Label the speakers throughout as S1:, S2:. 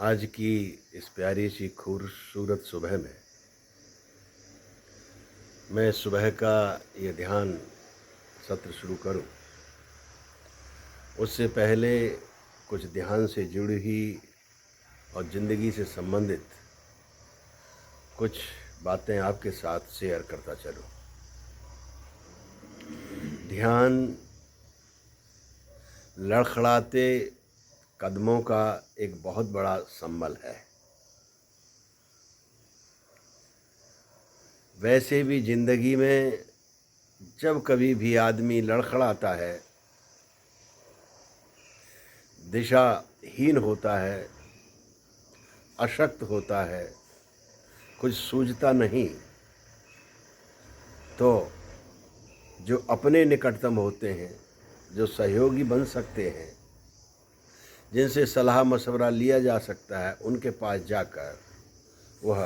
S1: आज की इस प्यारी सी खूबसूरत सुबह में मैं सुबह का ये ध्यान सत्र शुरू करूं, उससे पहले कुछ ध्यान से जुड़ी हुई और ज़िंदगी से संबंधित कुछ बातें आपके साथ शेयर करता चलूं। ध्यान लड़खड़ाते कदमों का एक बहुत बड़ा संबल है। वैसे भी ज़िंदगी में जब कभी भी आदमी लड़खड़ाता है, दिशाहीन होता है, अशक्त होता है, कुछ सूझता नहीं, तो जो अपने निकटतम होते हैं, जो सहयोगी बन सकते हैं, जिनसे सलाह मशवरा लिया जा सकता है, उनके पास जाकर वह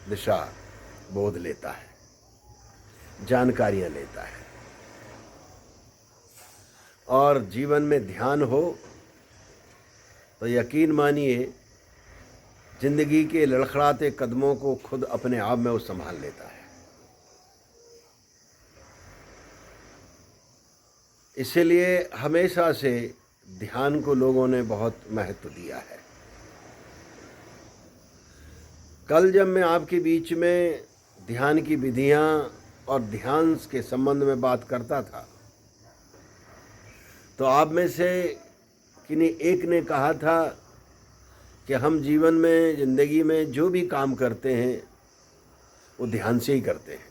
S1: दिशा बोध लेता है, जानकारियाँ लेता है। और जीवन में ध्यान हो तो यकीन मानिए ज़िंदगी के लड़खड़ाते कदमों को खुद अपने आप में वो संभाल लेता है। इसलिए हमेशा से ध्यान को लोगों ने बहुत महत्व दिया है। कल जब मैं आपके बीच में ध्यान की विधियां और ध्यान के संबंध में बात करता था, तो आप में से किन्हीं एक ने कहा था कि हम जीवन में, ज़िंदगी में जो भी काम करते हैं वो ध्यान से ही करते हैं,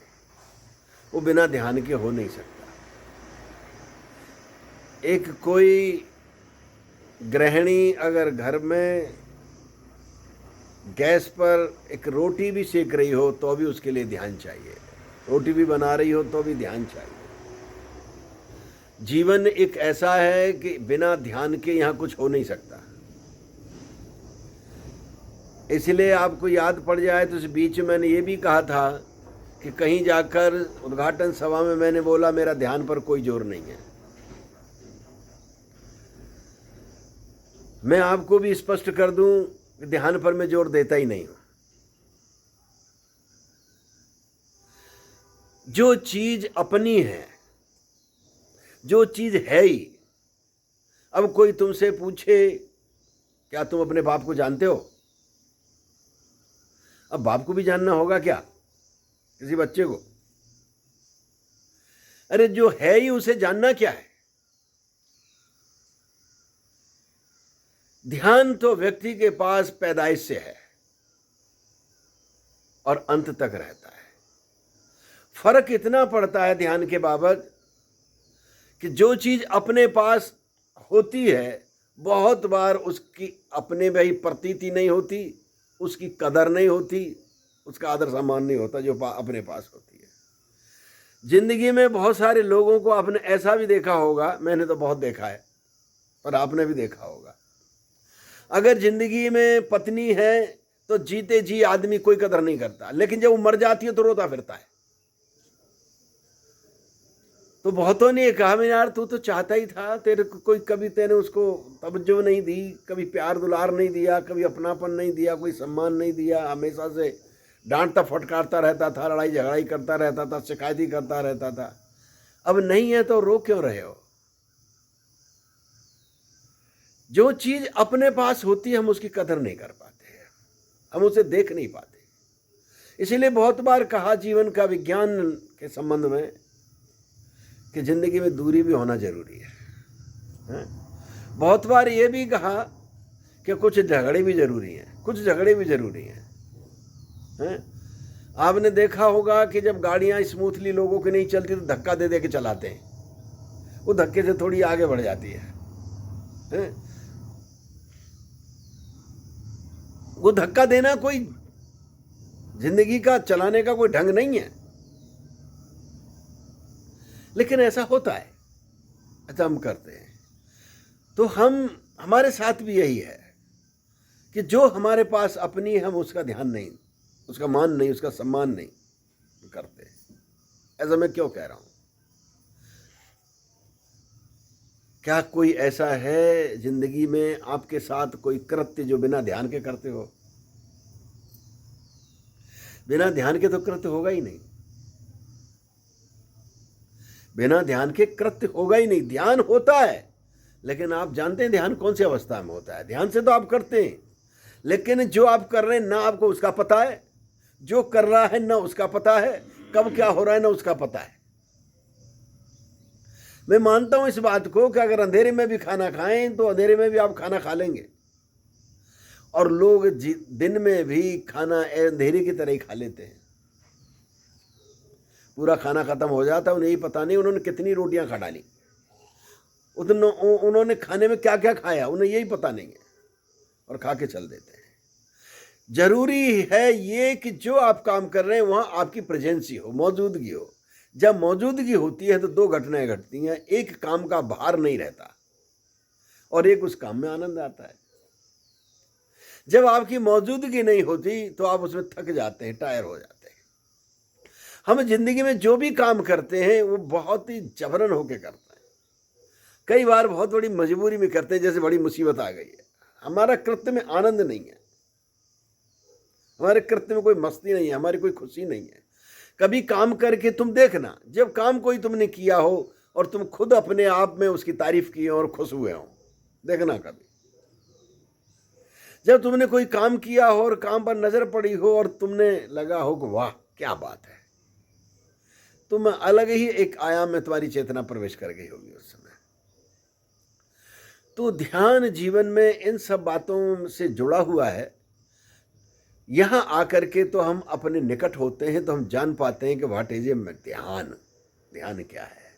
S1: वो बिना ध्यान के हो नहीं सकता। एक कोई गृहिणी अगर घर में गैस पर एक रोटी भी सेक रही हो तो भी उसके लिए ध्यान चाहिए, रोटी भी बना रही हो तो भी ध्यान चाहिए। जीवन एक ऐसा है कि बिना ध्यान के यहाँ कुछ हो नहीं सकता। इसलिए आपको याद पड़ जाए तो इस बीच में मैंने ये भी कहा था कि कहीं जाकर उद्घाटन सभा में मैंने बोला मेरा ध्यान पर कोई जोर नहीं है। मैं आपको भी स्पष्ट कर दूं कि ध्यान पर मैं जोर देता ही नहीं हूं। जो चीज अपनी है, जो चीज है ही, अब कोई तुमसे पूछे क्या तुम अपने बाप को जानते हो? अब बाप को भी जानना होगा क्या किसी बच्चे को? अरे जो है ही उसे जानना क्या है? ध्यान तो व्यक्ति के पास पैदाइश से है और अंत तक रहता है। फर्क इतना पड़ता है ध्यान के बाबत कि जो चीज अपने पास होती है, बहुत बार उसकी अपने में ही प्रतीति नहीं होती, उसकी कदर नहीं होती, उसका आदर सम्मान नहीं होता जो अपने पास होती है। जिंदगी में बहुत सारे लोगों को आपने ऐसा भी देखा होगा, मैंने तो बहुत देखा है, पर आपने भी देखा होगा, अगर जिंदगी में पत्नी है तो जीते जी आदमी कोई कदर नहीं करता, लेकिन जब वो मर जाती है तो रोता फिरता है। तो बहुतों ने कहा मैं यार तू तो चाहता ही था, तेरे को कोई कभी तेने उसको तवज्जो नहीं दी, कभी प्यार दुलार नहीं दिया, कभी अपनापन नहीं दिया, कोई सम्मान नहीं दिया, हमेशा से डांटता फटकारता रहता था, लड़ाई झगड़ाई करता रहता था, शिकायत ही करता रहता था। अब नहीं है तो रो क्यों रहे हो? जो चीज अपने पास होती है हम उसकी कदर नहीं कर पाते हैं, हम उसे देख नहीं पाते। इसीलिए बहुत बार कहा जीवन का विज्ञान के संबंध में कि जिंदगी में दूरी भी होना जरूरी है। बहुत बार ये भी कहा कि कुछ झगड़े भी जरूरी हैं, कुछ झगड़े भी जरूरी हैं। आपने देखा होगा कि जब गाड़ियां स्मूथली लोगों की नहीं चलती तो धक्का दे दे के चलाते हैं, वो धक्के से थोड़ी आगे बढ़ जाती है। वो धक्का देना कोई जिंदगी का चलाने का कोई ढंग नहीं है, लेकिन ऐसा होता है, ऐसा हम करते हैं। तो हमारे साथ भी यही है कि जो हमारे पास अपनी है हम उसका ध्यान नहीं, उसका मान नहीं, उसका सम्मान नहीं करते। ऐसा मैं क्यों कह रहा हूं क्या कोई ऐसा है जिंदगी में आपके साथ कोई कृत्य जो बिना ध्यान के करते हो? बिना ध्यान के तो कृत्य होगा ही नहीं। बिना ध्यान के कृत्य होगा ही नहीं। ध्यान होता है, लेकिन आप जानते हैं ध्यान कौन सी अवस्था में होता है? ध्यान से तो आप करते हैं, लेकिन जो आप कर रहे हैं ना आपको उसका पता है, जो कर रहा है ना उसका पता है, कब क्या हो रहा है ना उसका पता है। मैं मानता हूं इस बात को कि अगर अंधेरे में भी खाना खाएं तो अंधेरे में भी आप खाना खा लेंगे, और लोग दिन में भी खाना अंधेरे की तरह ही खा लेते हैं। पूरा खाना खत्म हो जाता है, उन्हें यही पता नहीं उन्होंने कितनी रोटियां खा डाली, उन्होंने खाने में क्या क्या खाया, उन्हें यही पता नहीं है, और खा के चल देते हैं। जरूरी है ये कि जो आप काम कर रहे हैं वहां आपकी प्रेजेंसी हो, मौजूदगी हो। जब मौजूदगी होती है तो दो घटनाएं घटती हैं, एक काम का भार नहीं रहता और एक उस काम में आनंद आता है। जब आपकी मौजूदगी नहीं होती तो आप उसमें थक जाते हैं, टायर हो जाते हैं। हम जिंदगी में जो भी काम करते हैं वो बहुत ही जबरन होके करते हैं, कई बार बहुत बड़ी मजबूरी में करते हैं, जैसे बड़ी मुसीबत आ गई है। हमारा कृत्य में आनंद नहीं है, हमारे कृत्य में कोई मस्ती नहीं है, हमारी कोई खुशी नहीं है। कभी काम करके तुम देखना, जब काम कोई तुमने किया हो और तुम खुद अपने आप में उसकी तारीफ की हो और खुश हुए हो, देखना कभी। जब तुमने कोई काम किया हो और काम पर नजर पड़ी हो और तुमने लगा हो कि वाह क्या बात है, तुम अलग ही एक आयाम में तुम्हारी चेतना प्रवेश कर गई होगी उस समय। तो ध्यान जीवन में इन सब बातों से जुड़ा हुआ है। यहां आकर के तो हम अपने निकट होते हैं तो हम जान पाते हैं कि व्हाट इज ध्यान, ध्यान क्या है।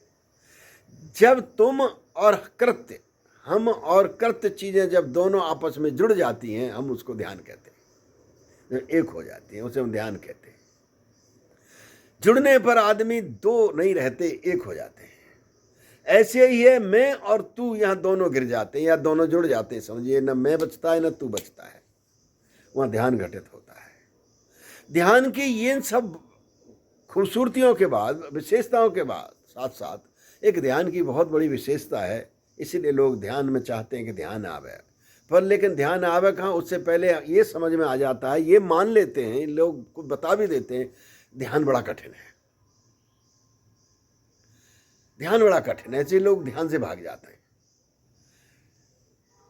S1: जब तुम और कृत्य, हम और कृत्य चीजें जब दोनों आपस में जुड़ जाती हैं, हम उसको ध्यान कहते हैं। जब एक हो जाती हैं उसे हम ध्यान कहते हैं। जुड़ने पर आदमी दो नहीं रहते, एक हो जाते हैं। ऐसे ही है, मैं और तू यहां दोनों गिर जाते हैं या दोनों जुड़ जाते हैं, समझिए, न मैं बचता है न तू बचता है, वहां ध्यान घटित होता है। ध्यान की ये सब खूबसूरतियों के बाद, विशेषताओं के बाद, साथ साथ एक ध्यान की बहुत बड़ी विशेषता है, इसीलिए लोग ध्यान में चाहते हैं कि ध्यान आवे। पर लेकिन ध्यान आवे कहाँ, उससे पहले ये समझ में आ जाता है, ये मान लेते हैं लोग, को बता भी देते हैं, ध्यान बड़ा कठिन है, ध्यान बड़ा कठिन है। ऐसे लोग ध्यान से भाग जाते हैं,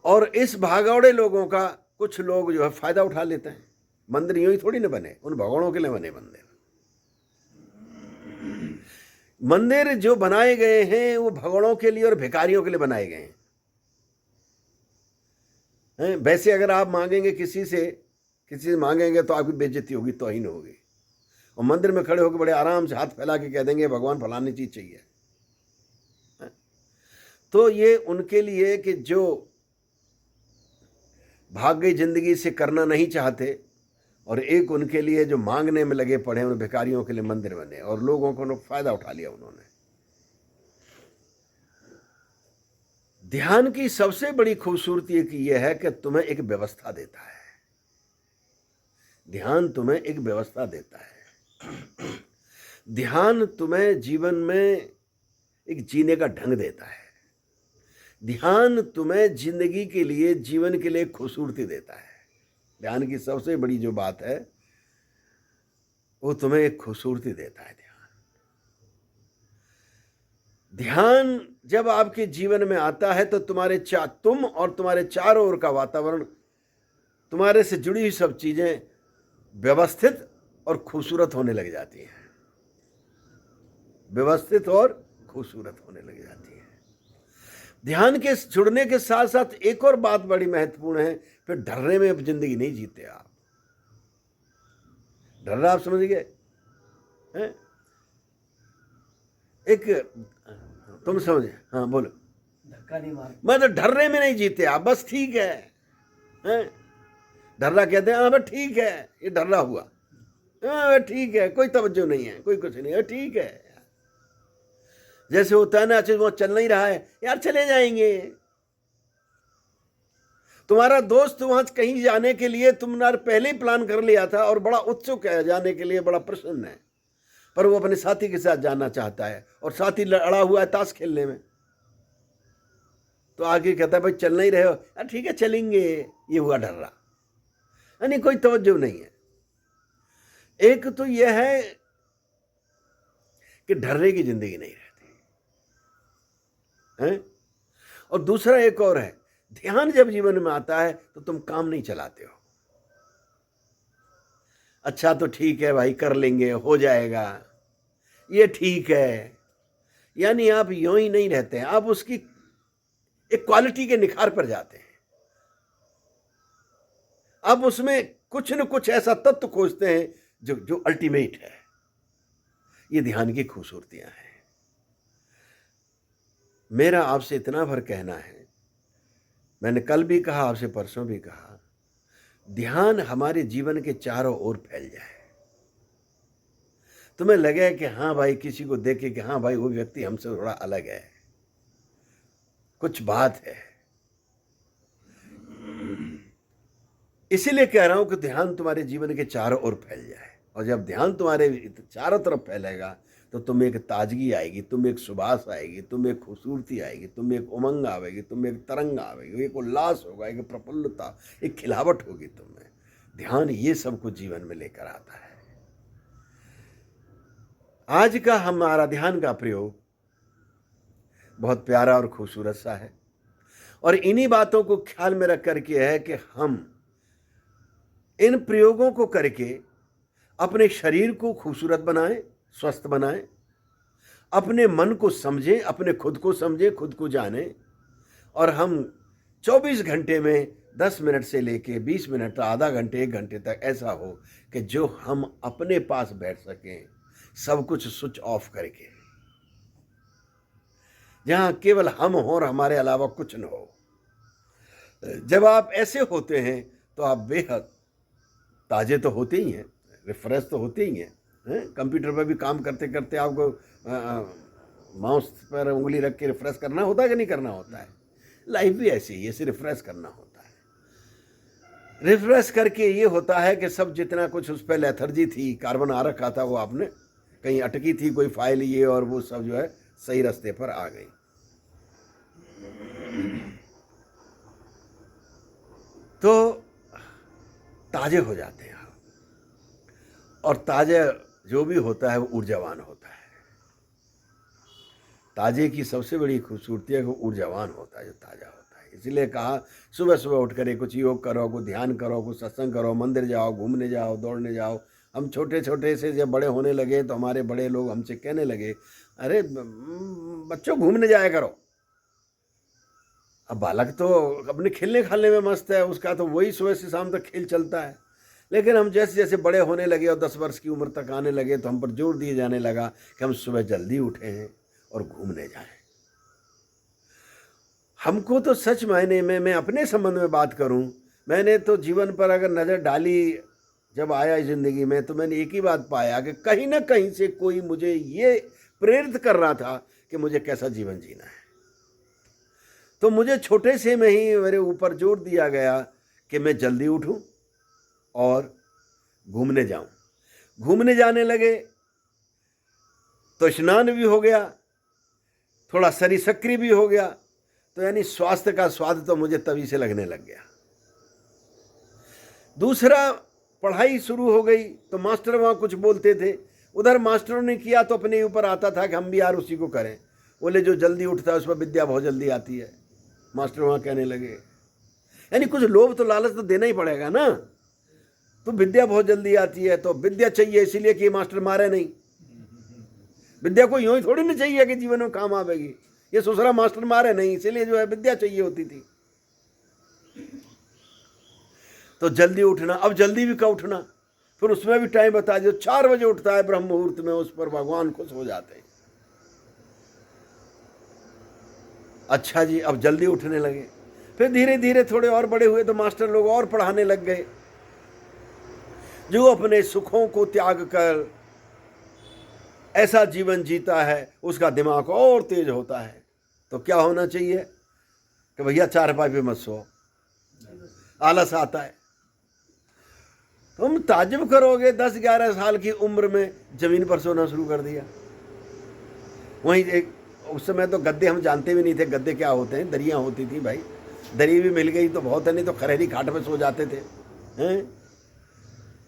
S1: और इस भागौड़े लोगों का कुछ लोग जो है फायदा उठा लेते हैं। मंदिर यूं ही थोड़ी ना बने, उन भगवानों के लिए बने मंदिर। मंदिर जो बनाए गए हैं वो भगवानों के लिए और भिखारियों के लिए बनाए गए हैं। वैसे अगर आप मांगेंगे किसी से मांगेंगे तो आपकी बेइज्जती होगी, तौहीन होगी, और मंदिर में खड़े होकर बड़े आराम से हाथ फैला के कह देंगे भगवान फलानी चीज चाहिए। तो ये उनके लिए कि जो भाग गई जिंदगी से करना नहीं चाहते, और एक उनके लिए जो मांगने में लगे पड़े, उन भिखारियों के लिए मंदिर बने और लोगों को फायदा उठा लिया उन्होंने। ध्यान की सबसे बड़ी खूबसूरती यह है कि तुम्हें एक व्यवस्था देता है। ध्यान तुम्हें एक व्यवस्था देता है। ध्यान तुम्हें जीवन में एक जीने का ढंग देता है। ध्यान तुम्हें जिंदगी के लिए, जीवन के लिए खूबसूरती देता है। ध्यान की सबसे बड़ी जो बात है वो तुम्हें एक खूबसूरती देता है। ध्यान जब आपके जीवन में आता है तो तुम और तुम्हारे चारों ओर का वातावरण, तुम्हारे से जुड़ी हुई सब चीजें व्यवस्थित और खूबसूरत होने लग जाती हैं, व्यवस्थित और खूबसूरत होने लग जाती है। ध्यान के जुड़ने के साथ साथ एक और बात बड़ी महत्वपूर्ण है, फिर डरने में अब जिंदगी नहीं जीते आप। डरना आप समझ गए? एक तुम समझे? हाँ बोलो।
S2: धक्का नहीं मार,
S1: मतलब डरने में नहीं जीते आप, बस ठीक है, डर्रा कहते हैं, हाँ ठीक है, ये डर्रा हुआ, हाँ ठीक है, कोई तवज्जो नहीं है, कोई कुछ नहीं है, ठीक है। जैसे होता है ना, अच्छा वो चल नहीं रहा है यार, चले जाएंगे। तुम्हारा दोस्त वहां कहीं जाने के लिए तुमने पहले ही प्लान कर लिया था और बड़ा उत्सुक है जाने के लिए, बड़ा प्रसन्न है, पर वो अपने साथी के साथ जाना चाहता है और साथी लड़ा हुआ है ताश खेलने में। तो आगे कहता है भाई चल नहीं रहे हो, अरे ठीक है चलेंगे, ये हुआ डर्रा, यानी कोई तवज्जो नहीं है। एक तो यह है कि डरने की जिंदगी नहीं रहती है, और दूसरा एक और है, ध्यान जब जीवन में आता है तो तुम काम नहीं चलाते हो। अच्छा तो ठीक है भाई, कर लेंगे, हो जाएगा, ये ठीक है, यानी आप यूं ही नहीं रहते हैं, आप उसकी एक क्वालिटी के निखार पर जाते हैं। आप उसमें कुछ न कुछ ऐसा तत्व खोजते हैं जो जो अल्टीमेट है। ये ध्यान की खूबसूरतियां हैं। मेरा आपसे इतना भर कहना है, मैंने कल भी कहा, आपसे परसों भी कहा, ध्यान हमारे जीवन के चारों ओर फैल जाए। तुम्हें लगे कि हाँ भाई, किसी को देखे कि हाँ भाई वो व्यक्ति हमसे थोड़ा अलग है, कुछ बात है। इसीलिए कह रहा हूं कि ध्यान तुम्हारे जीवन के चारों ओर फैल जाए, और जब ध्यान तुम्हारे चारों तरफ फैलेगा तो तुम्हें एक ताजगी आएगी, तुम्हें एक सुबास आएगी, तुम्हें एक खूबसूरती आएगी, तुम्हें एक उमंग आएगी, तुम्हें एक तरंग आएगी, एक उल्लास होगा, एक प्रफुल्लता, एक खिलावट होगी तुम्हें। ध्यान ये सब कुछ जीवन में लेकर आता है। आज का हमारा ध्यान का प्रयोग बहुत प्यारा और खूबसूरत सा है, और इन्हीं बातों को ख्याल में रख करके है कि हम इन प्रयोगों को करके अपने शरीर को खूबसूरत बनाएं, स्वस्थ बनाएं, अपने मन को समझें, अपने खुद को समझें, खुद को जानें, और हम 24 घंटे में 10 मिनट से लेके 20 मिनट, आधा घंटे, 1 घंटे तक ऐसा हो कि जो हम अपने पास बैठ सकें, सब कुछ स्विच ऑफ करके, जहां केवल हम हो और हमारे अलावा कुछ न हो। जब आप ऐसे होते हैं तो आप बेहद ताजे तो होते ही हैं, रिफ्रेश तो होते ही हैं। कंप्यूटर पर भी काम करते करते आपको माउस पर उंगली रख के रिफ्रेश करना होता है कि नहीं करना होता है? लाइफ भी ऐसी ही है, इसे रिफ्रेश करना होता है। रिफ्रेश करके ये होता है कि सब जितना कुछ उस पर लेथर्जी थी, कार्बन आ रखा था, वो आपने कहीं अटकी थी कोई फाइल, ये और वो सब जो है सही रास्ते पर आ गई। तो ताजे हो जाते हैं आप, और ताजे जो भी होता है वो ऊर्जावान होता है। ताजे की सबसे बड़ी खूबसूरती है कि वो ऊर्जावान होता है, जो ताजा होता है। इसलिए कहा सुबह सुबह उठ कर कुछ योग करो, कुछ ध्यान करो, कुछ सत्संग करो, मंदिर जाओ, घूमने जाओ, दौड़ने जाओ। हम छोटे छोटे से जब बड़े होने लगे तो हमारे बड़े लोग हमसे कहने लगे, अरे बच्चों घूमने जाया करो। अब बालक तो अपने खेलने खालने में मस्त है, उसका तो वही सुबह से शाम तक खेल चलता है। लेकिन हम जैसे जैसे बड़े होने लगे और 10 वर्ष की उम्र तक आने लगे तो हम पर जोर दिए जाने लगा कि हम सुबह जल्दी उठें और घूमने जाएं। हमको तो सच मायने में, मैं अपने संबंध में बात करूं, मैंने तो जीवन पर अगर नज़र डाली जब आया ज़िंदगी में, तो मैंने एक ही बात पाया कि कहीं ना कहीं से कोई मुझे ये प्रेरित कर रहा था कि मुझे कैसा जीवन जीना है। तो मुझे छोटे से में ही मेरे ऊपर जोर दिया गया कि मैं जल्दी उठूं और घूमने जाऊं। घूमने जाने लगे तो स्नान भी हो गया, थोड़ा शरीर सक्रिय भी हो गया, तो यानी स्वास्थ्य का स्वाद तो मुझे तभी से लगने लग गया। दूसरा, पढ़ाई शुरू हो गई तो मास्टर वहाँ कुछ बोलते थे, उधर मास्टरों ने किया तो अपने ऊपर आता था कि हम भी यार उसी को करें। बोले जो जल्दी उठता है उस पर विद्या बहुत जल्दी आती है, मास्टर वहाँ कहने लगे। यानी कुछ लोभ तो लालच तो देना ही पड़ेगा ना। तो विद्या बहुत जल्दी आती है तो विद्या चाहिए, इसीलिए कि मास्टर मारे नहीं। विद्या को यूं ही थोड़ी ना चाहिए कि जीवन में काम आवेगी, ये ससुरा मास्टर मारे नहीं, इसीलिए जो है विद्या चाहिए होती थी। तो जल्दी उठना, अब जल्दी भी का उठना, फिर उसमें भी टाइम बता दो। 4 बजे उठता है ब्रह्म मुहूर्त में, उस पर भगवान खुश हो जाते हैं। अच्छा जी, अब जल्दी उठने लगे। फिर धीरे धीरे थोड़े और बड़े हुए तो मास्टर लोग और पढ़ाने लग गए। जो अपने सुखों को त्याग कर ऐसा जीवन जीता है उसका दिमाग और तेज होता है। तो क्या होना चाहिए कि भैया चारपाई पे मत सो, आलस आता है। तुम ताज्जुब करोगे, 10-11 साल की उम्र में जमीन पर सोना शुरू कर दिया। वहीं एक उस समय तो गद्दे हम जानते भी नहीं थे, गद्दे क्या होते हैं, दरियाँ होती थी भाई। दरी भी मिल गई तो बहुत है, नहीं तो खरेरी खाट पे सो जाते थे हैं।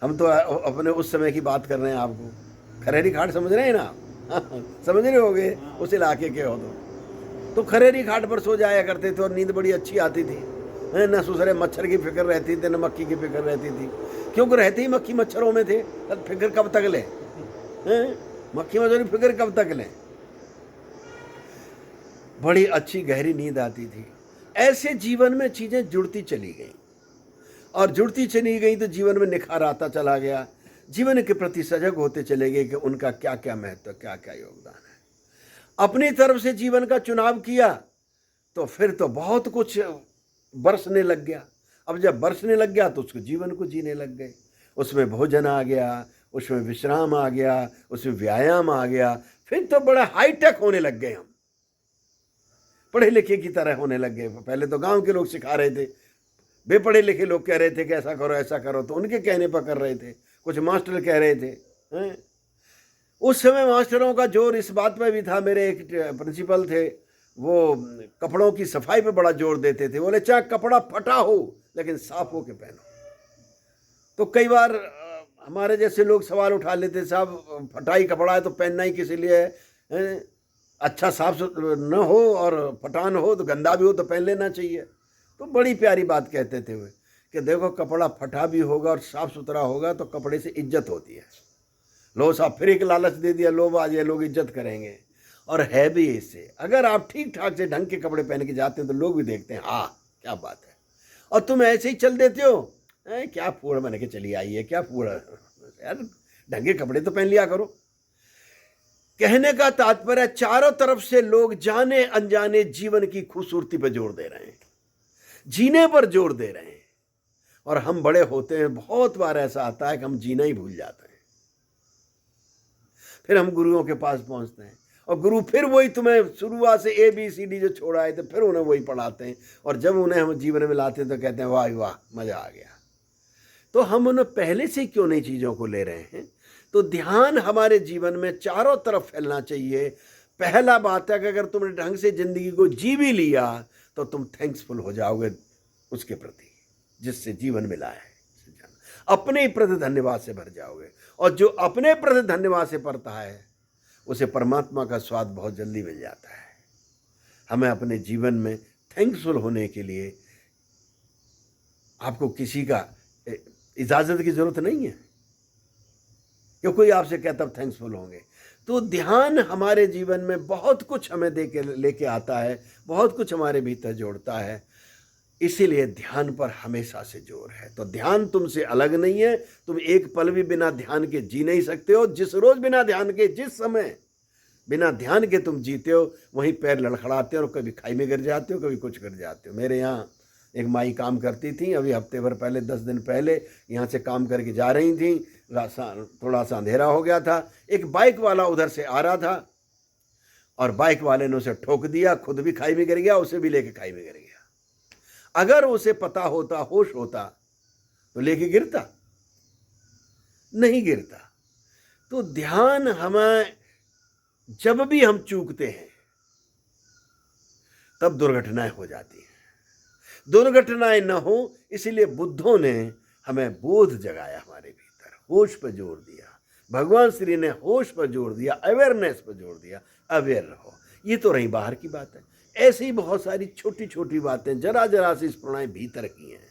S1: हम तो अपने उस समय की बात कर रहे हैं आपको। खरेरी घाट समझ रहे हैं ना? समझ रहे होगे, उस इलाके के हो तो खरेरी घाट पर सो जाया करते थे और नींद बड़ी अच्छी आती थी। न सुसरे मच्छर की फिक्र रहती थी, न मक्खी की फिक्र रहती थी, क्योंकि रहते ही मक्खी मच्छरों में थे। तब फिक्र कब तक लें? मक्खी मच्छर की फिक्र कब तक लें? बड़ी अच्छी गहरी नींद आती थी। ऐसे जीवन में चीजें जुड़ती चली गई और जुड़ती चली गई तो जीवन में निखार आता चला गया। जीवन के प्रति सजग होते चले गए कि उनका क्या क्या महत्व, क्या क्या योगदान है। अपनी तरफ से जीवन का चुनाव किया तो फिर तो बहुत कुछ बरसने लग गया। अब जब बरसने लग गया तो उसको जीवन को जीने लग गए। उसमें भोजन आ गया, उसमें विश्राम आ गया, उसमें व्यायाम आ गया। फिर तो बड़ा हाईटेक होने लग गए, हम पढ़े लिखे की तरह होने लग गए। पहले तो गांव के लोग सिखा रहे थे, बेपढ़े लिखे लोग कह रहे थे कि ऐसा करो ऐसा करो, तो उनके कहने पर कर रहे थे। कुछ मास्टर कह रहे थे हैं? उस समय मास्टरों का जोर इस बात पे भी था। मेरे एक प्रिंसिपल थे, वो कपड़ों की सफाई पे बड़ा जोर देते थे। बोले चाहे कपड़ा फटा हो लेकिन साफ हो के पहनो। तो कई बार हमारे जैसे लोग सवाल उठा लेते, साहब फटाई कपड़ा है तो पहनना ही किस लिए है? अच्छा साफ न हो और फटान हो तो गंदा भी हो तो पहन लेना चाहिए। तो बड़ी प्यारी बात कहते थे वे कि देखो कपड़ा फटा भी होगा और साफ सुथरा होगा तो कपड़े से इज्जत होती है। लो साहब फिर एक लालच दे दिया, लो आज ये लोग इज्जत करेंगे। और है भी इससे, अगर आप ठीक ठाक से ढंग के कपड़े पहन के जाते हैं तो लोग भी देखते हैं, हाँ क्या बात है। और तुम ऐसे ही चल देते हो, क्या फूड़ बन के चली आई है, क्या फूड़ यार, ढंग के कपड़े तो पहन लिया करो। कहने का तात्पर्य चारों तरफ से लोग जाने अनजाने जीवन की खूबसूरती पर जोर दे रहे हैं, जीने पर जोर दे रहे हैं। और हम बड़े होते हैं, बहुत बार ऐसा आता है कि हम जीना ही भूल जाते हैं। फिर हम गुरुओं के पास पहुंचते हैं और गुरु फिर वही तुम्हें शुरुआत से ABCD जो छोड़ा है तो फिर उन्हें वही पढ़ाते हैं। और जब उन्हें हम जीवन में लाते हैं तो कहते हैं वाह वाह मजा आ गया। तो हम उन्हें पहले से क्यों नई चीजों को ले रहे हैं? तो ध्यान हमारे जीवन में चारों तरफ फैलना चाहिए। पहला बात है कि अगर तुमने ढंग से जिंदगी को जी भी लिया तो तुम थैंक्सफुल हो जाओगे उसके प्रति जिससे जीवन मिला है। अपने प्रति धन्यवाद से भर जाओगे और जो अपने प्रति धन्यवाद से भरता है उसे परमात्मा का स्वाद बहुत जल्दी मिल जाता है। हमें अपने जीवन में थैंक्सफुल होने के लिए आपको किसी का इजाजत की जरूरत नहीं है कि कोई आपसे कहता तब थैंक्सफुल होंगे। तो ध्यान हमारे जीवन में बहुत कुछ हमें दे के लेके आता है, बहुत कुछ हमारे भीतर जोड़ता है। इसीलिए ध्यान पर हमेशा से जोर है। तो ध्यान तुमसे अलग नहीं है, तुम एक पल भी बिना ध्यान के जी नहीं सकते हो। जिस रोज बिना ध्यान के, जिस समय बिना ध्यान के तुम जीते हो वहीं पैर लड़खड़ाते हो और कभी खाई में गिर जाते हो, कभी कुछ कर जाते हो। मेरे यहाँ एक माई काम करती थी, अभी हफ्ते भर पहले 10 दिन पहले यहाँ से काम करके जा रही थी। थोड़ा सा अंधेरा हो गया था, एक बाइक वाला उधर से आ रहा था और बाइक वाले ने उसे ठोक दिया, खुद भी खाई में गिर गया, उसे भी लेके खाई में गिर गया। अगर उसे पता होता, होश होता तो लेके गिरता? नहीं गिरता। तो ध्यान हमें, जब भी हम चूकते हैं तब दुर्घटनाएं हो जाती हैं। दुर्घटनाएं न हो इसलिए बुद्धों ने हमें बोध जगाया, हमारे भीतर होश पर जोर दिया। भगवान श्री ने होश पर जोर दिया, अवेयरनेस पर जोर दिया, अवेयर रहो। ये तो रही बाहर की बात है। ऐसी ही बहुत सारी छोटी छोटी बातें जरा जरा सी स्फुरणाएं भीतर की हैं।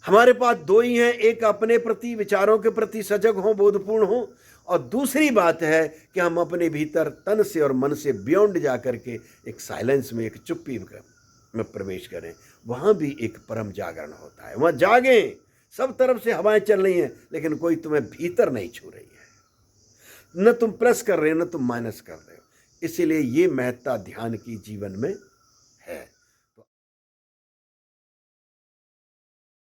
S1: हमारे पास दो ही हैं, एक अपने प्रति, विचारों के प्रति सजग हो, बोधपूर्ण हो, और दूसरी बात है कि हम अपने भीतर तन से और मन से बियॉन्ड जा करके एक साइलेंस में, एक चुप्पी में प्रवेश करें। वहां भी एक परम जागरण होता है। वहां जागें, सब तरफ से हवाएं चल रही हैं लेकिन कोई तुम्हें भीतर नहीं छू रही है। न तुम प्लस कर रहे हो न तुम माइनस कर रहे हो। इसीलिए ये महत्ता ध्यान की जीवन में है।